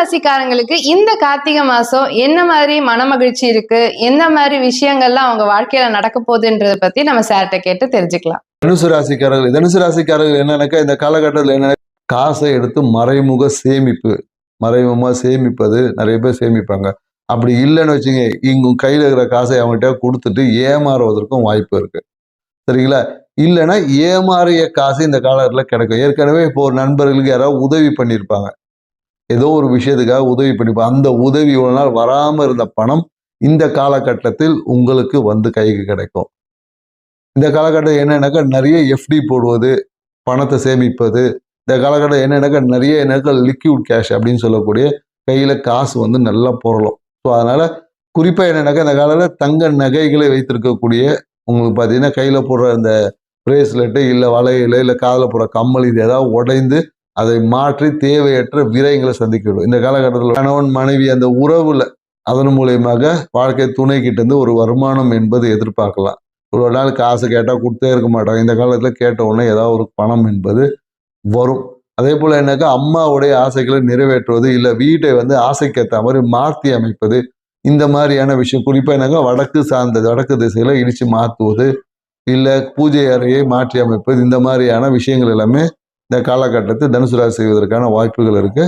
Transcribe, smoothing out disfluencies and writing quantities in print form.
ராசிக்காரங்களுக்கு இந்த கார்த்திகை மாசம் என்ன மாதிரி மனமகிழ்ச்சி இருக்கு, எந்த மாதிரி விஷயங்கள்லாம் அவங்க வாழ்க்கையில நடக்க போகுதுன்றத பத்தி நம்ம சார்கிட்ட கேட்டு தெரிஞ்சுக்கலாம். தனுசு ராசிக்காரர்கள் என்னன்னாக்கா இந்த காலகட்டத்தில் என்ன, காசை எடுத்து மறைமுகமா சேமிப்பது நிறைய பேர் சேமிப்பாங்க. அப்படி இல்லைன்னு வச்சுங்க, இங்க கையில இருக்கிற காசை அவங்ககிட்ட கொடுத்துட்டு ஏமாறுவதற்கும் வாய்ப்பு இருக்கு. சரிங்களா? இல்லைன்னா ஏமாறிய காசு இந்த காலகட்டத்தில் கிடைக்கும். ஏற்கனவே இப்போ ஒரு நண்பர்களுக்கு யாராவது உதவி பண்ணியிருப்பாங்க, ஏதோ ஒரு விஷயத்துக்காக உதவி பண்ணிப்போம். அந்த உதவி இவ்வளவு நாள் வராம இருந்த பணம் இந்த காலகட்டத்தில் உங்களுக்கு வந்து கைக்கு கிடைக்கும். இந்த காலகட்டம் என்னன்னாக்கா நிறைய எஃப்டி போடுவது, பணத்தை சேமிப்பது. இந்த காலகட்டம் என்னன்னாக்கா நிறைய லிக்விட் கேஷ் அப்படின்னு சொல்லக்கூடிய கையில காசு வந்து நல்லா புரளும். ஸோ அதனால குறிப்பா என்னன்னாக்கா இந்த காலத்தில் தங்க நகைகளை வைத்திருக்கக்கூடிய உங்களுக்கு பார்த்தீங்கன்னா கையில போடுற இந்த பிரேஸ்லெட்டு இல்லை வளையல் இல்லை காதில் போடுற கம்மல் இது ஏதாவது உடைந்து அதை மாற்றி தேவையற்ற விரயங்களை சந்திக்கிடும். இந்த காலகட்டத்தில் கணவன் மனைவி அந்த உறவுல அதன் மூலியமாக வாழ்க்கை துணை கிட்ட இருந்து ஒரு வருமானம் என்பது எதிர்பார்க்கலாம். ஒரு நாள் காசு கேட்டால் கொடுத்தே இருக்க மாட்டாங்க. இந்த காலத்தில் கேட்ட உடனே ஏதாவது ஒரு பணம் என்பது வரும். அதே போல் என்னக்கா அம்மாவுடைய ஆசைகளை நிறைவேற்றுவது, இல்லை வீட்டை வந்து ஆசைக்கு ஏற்ற மாதிரி மாற்றி அமைப்பது, இந்த மாதிரியான விஷயம் குறிப்பாக என்னக்கா வடக்கு திசையில இடித்து மாற்றுவது, இல்லை பூஜை அறையை மாற்றி அமைப்பது, இந்த மாதிரியான விஷயங்கள் எல்லாமே இந்த காலகட்டத்தில் தனுசு ராசி செய்வதற்கான வாய்ப்புகள் இருக்கு.